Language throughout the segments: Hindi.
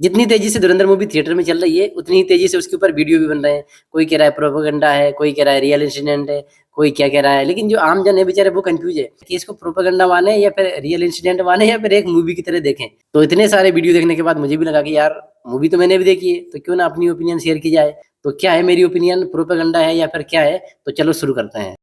जितनी तेजी से धुरंधर मूवी थिएटर में चल रही है, उतनी ही तेजी से उसके ऊपर वीडियो भी बन रहे हैं। कोई कह रहा है प्रोपेगेंडा है, कोई कह रहा है रियल इंसिडेंट है, कोई क्या कह रहा है। लेकिन जो आम जन है बेचारे वो कंफ्यूज है कि इसको प्रोपेगेंडा माने या फिर रियल इंसिडेंट माने या फिर एक मूवी की तरह देखें। तो इतने सारे वीडियो देखने के बाद मुझे भी लगा कि यार मूवी तो मैंने भी देखी है, तो क्यों ना अपनी ओपिनियन शेयर की जाए। तो क्या है मेरी ओपिनियन, प्रोपेगेंडा है या फिर क्या है? तो चलो शुरू करते हैं।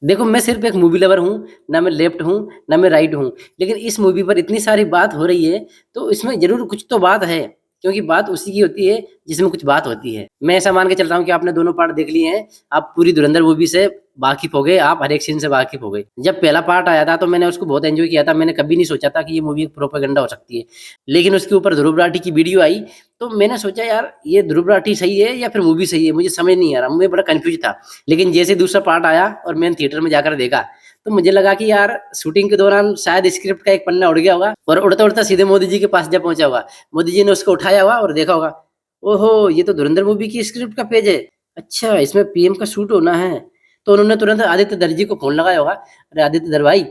देखो, मैं सिर्फ एक मूवी लवर हूँ, ना मैं लेफ्ट हूँ, ना मैं राइट हूँ। लेकिन इस मूवी पर इतनी सारी बात हो रही है, तो इसमें ज़रूर कुछ तो बात है, क्योंकि बात उसी की होती है जिसमें कुछ बात होती है। मैं ऐसा मान के चल रहा हूँ कि आपने दोनों पार्ट देख लिए हैं, आप पूरी धुरंधर मूवी से वाकिफ़ हो गए, आप हर एक सीन से वाकिफ़ हो गए। जब पहला पार्ट आया था तो मैंने उसको बहुत एन्जॉय किया था, मैंने कभी नहीं सोचा था कि ये मूवी एक प्रोपेगेंडा हो सकती है। लेकिन उसके ऊपर ध्रुव राठी की वीडियो आई, तो मैंने सोचा यार ये ध्रुव राठी सही है या फिर मूवी सही है? मुझे समझ नहीं आ रहा, मैं बड़ा कन्फ्यूज़ था। लेकिन जैसे दूसरा पार्ट आया और मैंने थिएटर में जाकर देखा, तो मुझे लगा कि यार शूटिंग के दौरान शायद स्क्रिप्ट का एक पन्ना उड़ गया होगा और उड़ता-उड़ता सीधे मोदी जी के पास जा पहुँचा होगा। मोदी जी ने उसको उठाया होगा और देखा होगा, ओहो! ये तो धुरंधर मूवी की स्क्रिप्ट का पेज है। अच्छा, इसमें पीएम का शूट होना है। तो उन्होंने तुरंत आदित्य दर्जी को फ़ोन लगाया होगा, अरे आदित्य दर भाई,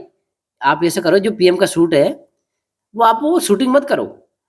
आप ऐसा करो जो पीएम का शूट है वो आप वो शूटिंग मत करो,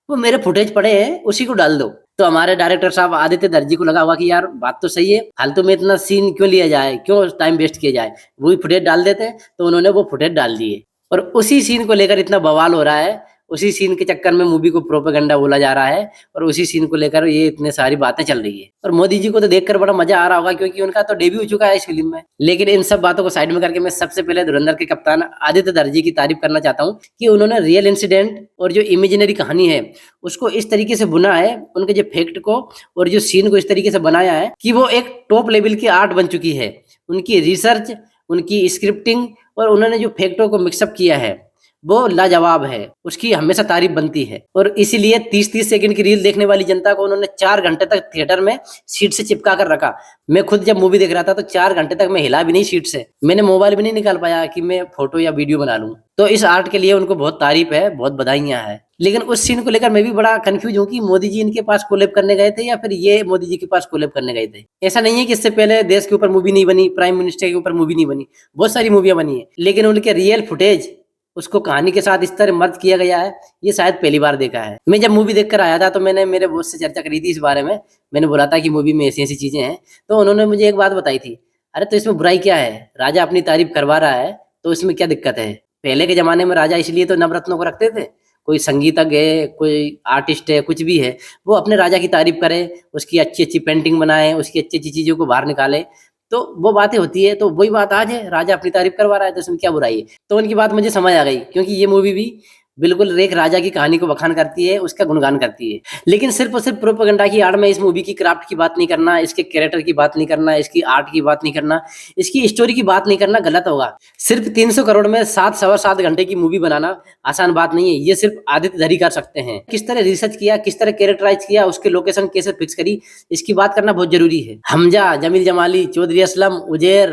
वो मेरे फुटेज पड़े हैं उसी को डाल दो। तो हमारे डायरेक्टर साहब आदित्य दर्जी को लगा हुआ कि यार बात तो सही है, फालतू में इतना सीन क्यों लिया जाए, क्यों टाइम वेस्ट किया जाए, वही फुटेज डाल देते हैं। तो उन्होंने वो फुटेज डाल दिए और उसी सीन को लेकर इतना बवाल हो रहा है, उसी सीन के चक्कर में मूवी को प्रोपेगेंडा बोला जा रहा है और उसी सीन को लेकर ये इतने सारी बातें चल रही है। और मोदी जी को तो देखकर बड़ा मजा आ रहा होगा, क्योंकि उनका तो डेब्यू हो चुका है इस फिल्म में। लेकिन इन सब बातों को साइड में करके मैं सबसे पहले धुरंधर के कप्तान आदित्य दर्जी की तारीफ करना चाहता हूँ कि उन्होंने रियल इंसिडेंट और जो इमेजिनरी कहानी है उसको इस तरीके से बुना है, उनके जो फैक्ट को और जो सीन को इस तरीके से बनाया है कि वो एक टॉप लेवल की आर्ट बन चुकी है। उनकी रिसर्च, उनकी स्क्रिप्टिंग और उन्होंने जो फैक्टों को मिक्सअप किया है वो लाजवाब है, उसकी हमेशा तारीफ बनती है। और इसीलिए 30-30 सेकंड की रील देखने वाली जनता को उन्होंने 4 घंटे तक थिएटर में सीट से चिपका कर रखा। मैं खुद जब मूवी देख रहा था तो 4 घंटे तक मैं हिला भी नहीं सीट से। मैंने मोबाइल भी नहीं निकाल पाया कि मैं फोटो या वीडियो बना लूं। तो इस आर्ट के लिए उनको बहुत तारीफ है, बहुत बधाइयां हैं। लेकिन उस सीन को लेकर मैं भी बड़ा कंफ्यूज हूँ कि मोदी जी इनके पास कोलैब करने गए थे या फिर ये मोदी जी के पास कोलैब करने गए थे। ऐसा नहीं है कि इससे पहले देश के ऊपर मूवी नहीं बनी, प्राइम मिनिस्टर के ऊपर मूवी नहीं बनी, बहुत सारी मूवियां बनी है। लेकिन उनके रियल फुटेज उसको कहानी के साथ इस तरह मर्ज किया गया है, ये शायद पहली बार देखा है। मैं जब मूवी देखकर आया था तो मैंने मेरे बॉस से चर्चा करी थी इस बारे में। मैंने बोला था कि मूवी में ऐसी-ऐसी चीज़ें हैं, तो उन्होंने मुझे एक बात बताई थी, "अरे! तो इसमें बुराई क्या है? राजा अपनी तारीफ़ करवा रहा है, तो इसमें क्या दिक्कत है? पहले के ज़माने में राजा इसलिए तो नवरत्नों को रखते थे, कोई संगीतज्ञ है, कोई आर्टिस्ट है, कुछ भी है, वो अपने राजा की तारीफ़ करे, उसकी अच्छी-अच्छी पेंटिंग बनाए, उसकी अच्छी-अच्छी चीज़ों को बाहर निकाले, तो वो बातें होती है। तो वही बात आज है, राजा अपनी तारीफ़ करवा रहा है, तो इसमें क्या बुराई है?" तो उनकी बात मुझे समझ आ गई, क्योंकि ये मूवी भी बिल्कुल एक राजा की कहानी को बखान करती है, उसका गुणगान करती है। लेकिन सिर्फ़ और सिर्फ़ प्रोपेगेंडा की आड़ में इस मूवी की क्राफ्ट की बात नहीं करना, इसके कैरेक्टर की बात नहीं करना, इसकी आर्ट की बात नहीं करना, इसकी स्टोरी की बात नहीं करना गलत होगा। सिर्फ़ 300 करोड़ में 7 सवा 7 घंटे की मूवी बनाना आसान बात नहीं है, ये सिर्फ़ आदित्य धर ही कर सकते हैं। किस तरह रिसर्च किया, किस तरह कैरेक्टराइज़ किया, उसके लोकेशन कैसे फिक्स करी, इसकी बात करना बहुत ज़रूरी है। हमजा, जमील जमाली, चौधरी असलम, उज़ैर,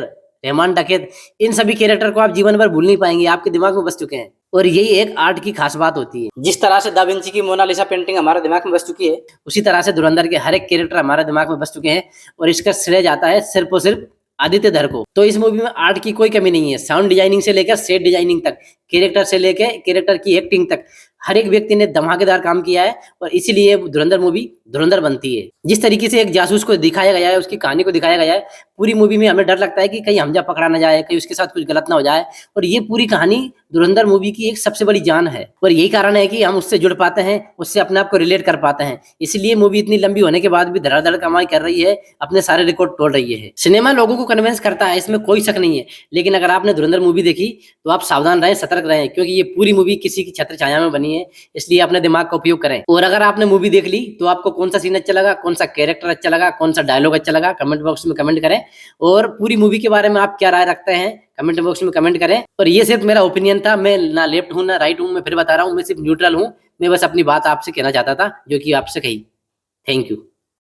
रहमान डकैत, इन सभी कैरेक्टर को आप जीवन भर भूल नहीं पाएँगे, आपके दिमाग में बस चुके हैं। और यही एक आर्ट की खास बात होती है। जिस तरह से दा विंची की मोनालिसा पेंटिंग हमारे दिमाग में बस चुकी है, उसी तरह से धुरंधर के हर एक कैरेक्टर हमारे दिमाग में बस चुके हैं और इसका श्रेय जाता है सिर्फ़ और सिर्फ़ आदित्य धर को। तो इस मूवी में आर्ट की कोई कमी नहीं है, साउंड डिजाइनिंग से लेकर सेट डिजाइनिंग तक, कैरेक्टर से लेके कैरेक्टर की एक्टिंग तक, हर एक व्यक्ति ने धमाकेदार काम किया है और इसीलिए धुरंधर मूवी धुरंधर बनती है। जिस तरीके से एक जासूस को दिखाया गया है, उसकी कहानी को दिखाया गया है, पूरी मूवी में हमें डर लगता है कि कहीं हमजा पकड़ा ना जाए, कहीं उसके साथ कुछ गलत ना हो जाए। और ये पूरी कहानी धुरंधर मूवी की एक सबसे बड़ी जान है और यही कारण है कि हम उससे जुड़ पाते हैं, उससे अपने आप को रिलेट कर पाते हैं। इसलिए मूवी इतनी लंबी होने के बाद भी धड़ाधड़ कमाई कर रही है, अपने सारे रिकॉर्ड तोड़ रही है। सिनेमा लोगों को कन्विंस करता है, इसमें कोई शक नहीं है। लेकिन अगर आपने धुरंधर मूवी देखी तो आप सावधान रहें, सतर्क रहें, क्योंकि ये पूरी मूवी किसी की छत्र छाया में बनी है, इसलिए अपने दिमाग का उपयोग करें। और अगर आपने मूवी देख ली तो आपको कौन सा सीन अच्छा लगा, कौन सा कैरेक्टर अच्छा लगा, कौन सा डायलॉग अच्छा लगा, कमेंट बॉक्स में कमेंट करें। और पूरी मूवी के बारे में आप क्या राय रखते हैं, कमेंट बॉक्स में कमेंट करें। और ये सिर्फ मेरा ओपिनियन था, मैं ना लेफ्ट हूँ ना राइट हूँ, मैं फिर बता रहा हूँ, मैं सिर्फ न्यूट्रल हूँ। मैं बस अपनी बात आपसे कहना चाहता था जो कि आपसे कही। Thank you.